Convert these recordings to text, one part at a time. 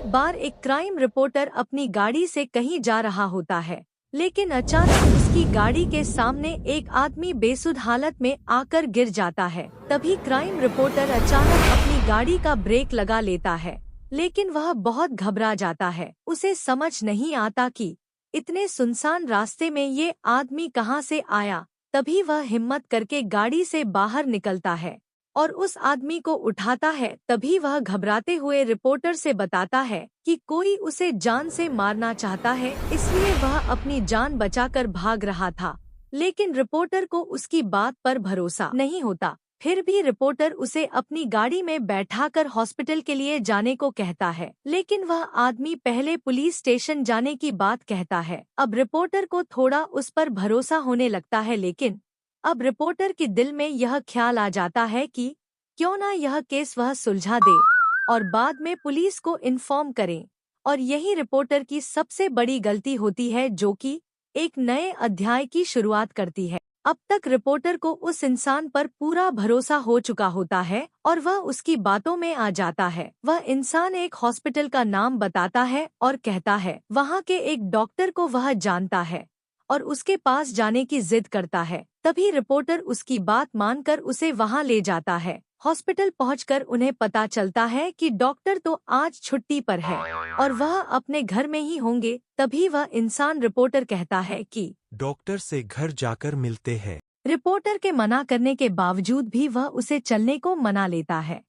बार एक crime reporter अपनी गाड़ी से कहीं जा रहा होता है, लेकिन अचानक उसकी गाड़ी के सामने एक आदमी बेसुध हालत में आकर गिर जाता है। तभी क्राइम रिपोर्टर अचानक अपनी गाड़ी का ब्रेक लगा लेता है, लेकिन वह बहुत घबरा जाता है। उसे समझ नहीं आता कि इतने सुनसान रास्ते में ये आदमी कहाँ से आया। तभी वह हिम्मत करके गाड़ी से बाहर निकलता है और उस आदमी को उठाता है। तभी वह घबराते हुए रिपोर्टर से बताता है कि कोई उसे जान से मारना चाहता है, इसलिए वह अपनी जान बचाकर भाग रहा था। लेकिन रिपोर्टर को उसकी बात पर भरोसा नहीं होता। फिर भी रिपोर्टर उसे अपनी गाड़ी में बैठाकर हॉस्पिटल के लिए जाने को कहता है, लेकिन वह आदमी पहले पुलिस स्टेशन जाने की बात कहता है। अब रिपोर्टर को थोड़ा उस पर भरोसा होने लगता है, लेकिन अब रिपोर्टर के दिल में यह ख्याल आ जाता है कि क्यों ना यह केस वह सुलझा दे और बाद में पुलिस को इन्फॉर्म करें। और यही रिपोर्टर की सबसे बड़ी गलती होती है, जो कि एक नए अध्याय की शुरुआत करती है। अब तक रिपोर्टर को उस इंसान पर पूरा भरोसा हो चुका होता है और वह उसकी बातों में आ जाता है। वह इंसान एक हॉस्पिटल का नाम बताता है और कहता है वहाँ के एक डॉक्टर को वह जानता है और उसके पास जाने की जिद करता है। तभी रिपोर्टर उसकी बात मानकर उसे वहाँ ले जाता है। हॉस्पिटल पहुंचकर उन्हें पता चलता है कि डॉक्टर तो आज छुट्टी पर है और वह अपने घर में ही होंगे। तभी वह इंसान रिपोर्टर कहता है कि डॉक्टर से घर जाकर मिलते हैं। रिपोर्टर के मना करने के बावजूद भी वह उसे चलने को मना लेता है।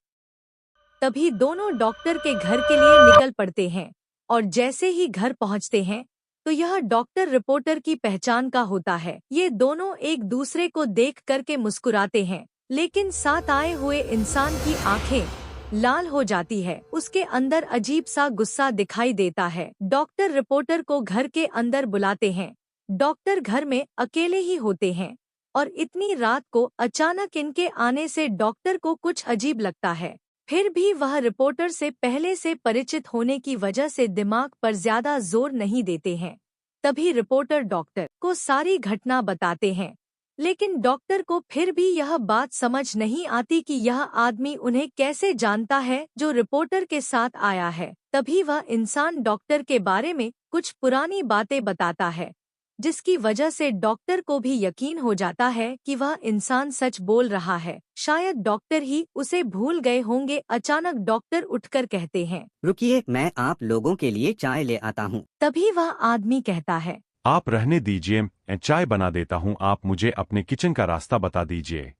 तभी दोनों डॉक्टर के घर के लिए निकल पड़ते हैं और जैसे ही घर पहुंचते हैं तो यह डॉक्टर रिपोर्टर की पहचान का होता है। ये दोनों एक दूसरे को देख करके मुस्कुराते हैं, लेकिन साथ आए हुए इंसान की आंखें लाल हो जाती है। उसके अंदर अजीब सा गुस्सा दिखाई देता है। डॉक्टर रिपोर्टर को घर के अंदर बुलाते हैं। डॉक्टर घर में अकेले ही होते हैं और इतनी रात को अचानक इनके आने से डॉक्टर को कुछ अजीब लगता है। फिर भी वह रिपोर्टर से पहले से परिचित होने की वजह से दिमाग पर ज्यादा जोर नहीं देते हैं। तभी रिपोर्टर डॉक्टर को सारी घटना बताते हैं, लेकिन डॉक्टर को फिर भी यह बात समझ नहीं आती कि यह आदमी उन्हें कैसे जानता है जो रिपोर्टर के साथ आया है। तभी वह इंसान डॉक्टर के बारे में कुछ पुरानी बातें बताता है, जिसकी वजह से डॉक्टर को भी यकीन हो जाता है कि वह इंसान सच बोल रहा है। शायद डॉक्टर ही उसे भूल गए होंगे। अचानक डॉक्टर उठकर कहते हैं, रुकिए, मैं आप लोगों के लिए चाय ले आता हूँ। तभी वह आदमी कहता है, आप रहने दीजिए, मैं चाय बना देता हूँ, आप मुझे अपने किचन का रास्ता बता दीजिए।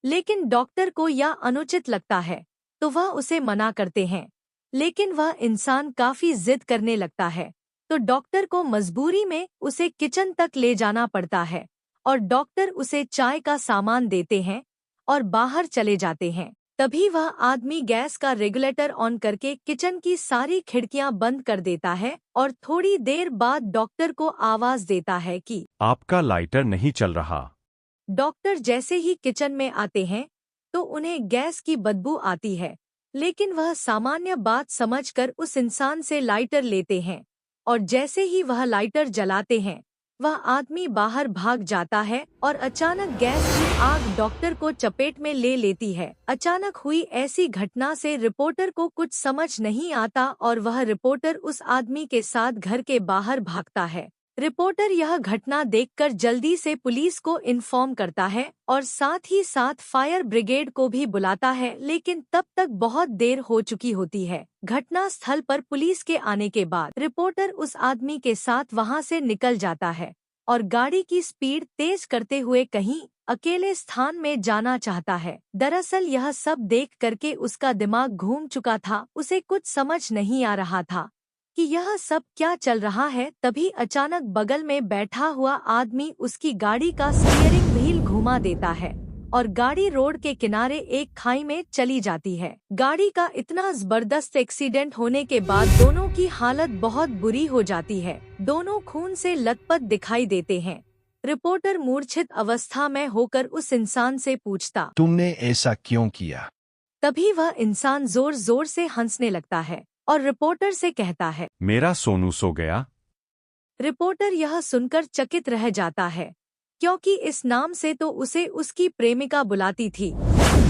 लेकिन डॉक्टर को यह अनुचित लगता है तो वह उसे मना करते हैं, लेकिन वह इंसान काफी जिद करने लगता है तो डॉक्टर को मजबूरी में उसे किचन तक ले जाना पड़ता है और डॉक्टर उसे चाय का सामान देते हैं और बाहर चले जाते हैं। तभी वह आदमी गैस का रेगुलेटर ऑन करके किचन की सारी खिड़कियां बंद कर देता है और थोड़ी देर बाद डॉक्टर को आवाज देता है कि आपका लाइटर नहीं चल रहा। डॉक्टर जैसे ही किचन में आते हैं तो उन्हें गैस की बदबू आती है, लेकिन वह सामान्य बात समझकर उस इंसान से लाइटर लेते हैं और जैसे ही वह लाइटर जलाते हैं वह आदमी बाहर भाग जाता है और अचानक गैस की आग डॉक्टर को चपेट में ले लेती है। अचानक हुई ऐसी घटना से रिपोर्टर को कुछ समझ नहीं आता और वह रिपोर्टर उस आदमी के साथ घर के बाहर भागता है। रिपोर्टर यह घटना देखकर जल्दी से पुलिस को इन्फॉर्म करता है और साथ ही साथ फायर ब्रिगेड को भी बुलाता है, लेकिन तब तक बहुत देर हो चुकी होती है। घटना स्थल पर पुलिस के आने के बाद रिपोर्टर उस आदमी के साथ वहां से निकल जाता है और गाड़ी की स्पीड तेज करते हुए कहीं अकेले स्थान में जाना चाहता है। दरअसल यह सब देख करके उसका दिमाग घूम चुका था, उसे कुछ समझ नहीं आ रहा था कि यह सब क्या चल रहा है। तभी अचानक बगल में बैठा हुआ आदमी उसकी गाड़ी का स्टीयरिंग व्हील घुमा देता है और गाड़ी रोड के किनारे एक खाई में चली जाती है। गाड़ी का इतना जबरदस्त एक्सीडेंट होने के बाद दोनों की हालत बहुत बुरी हो जाती है। दोनों खून से लथपथ दिखाई देते हैं। रिपोर्टर मूर्छित अवस्था में होकर उस इंसान से पूछता, तुमने ऐसा क्यों किया? तभी वह इंसान जोर जोर से हंसने लगता है और रिपोर्टर से कहता है, मेरा सोनू सो गया। रिपोर्टर यह सुनकर चकित रह जाता है, क्योंकि इस नाम से तो उसे उसकी प्रेमिका बुलाती थी,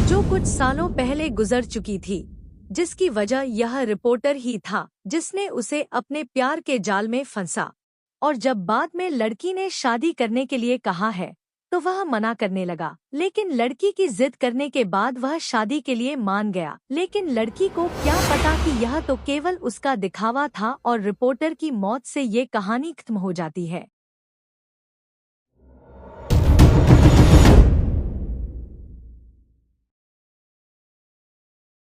जो कुछ सालों पहले गुजर चुकी थी। जिसकी वजह यह रिपोर्टर ही था जिसने उसे अपने प्यार के जाल में फंसा। और जब बाद में लड़की ने शादी करने के लिए कहा है तो वह मना करने लगा, लेकिन लड़की की जिद करने के बाद वह शादी के लिए मान गया। लेकिन लड़की को क्या पता कि यह तो केवल उसका दिखावा था और रिपोर्टर की मौत से ये कहानी खत्म हो जाती है।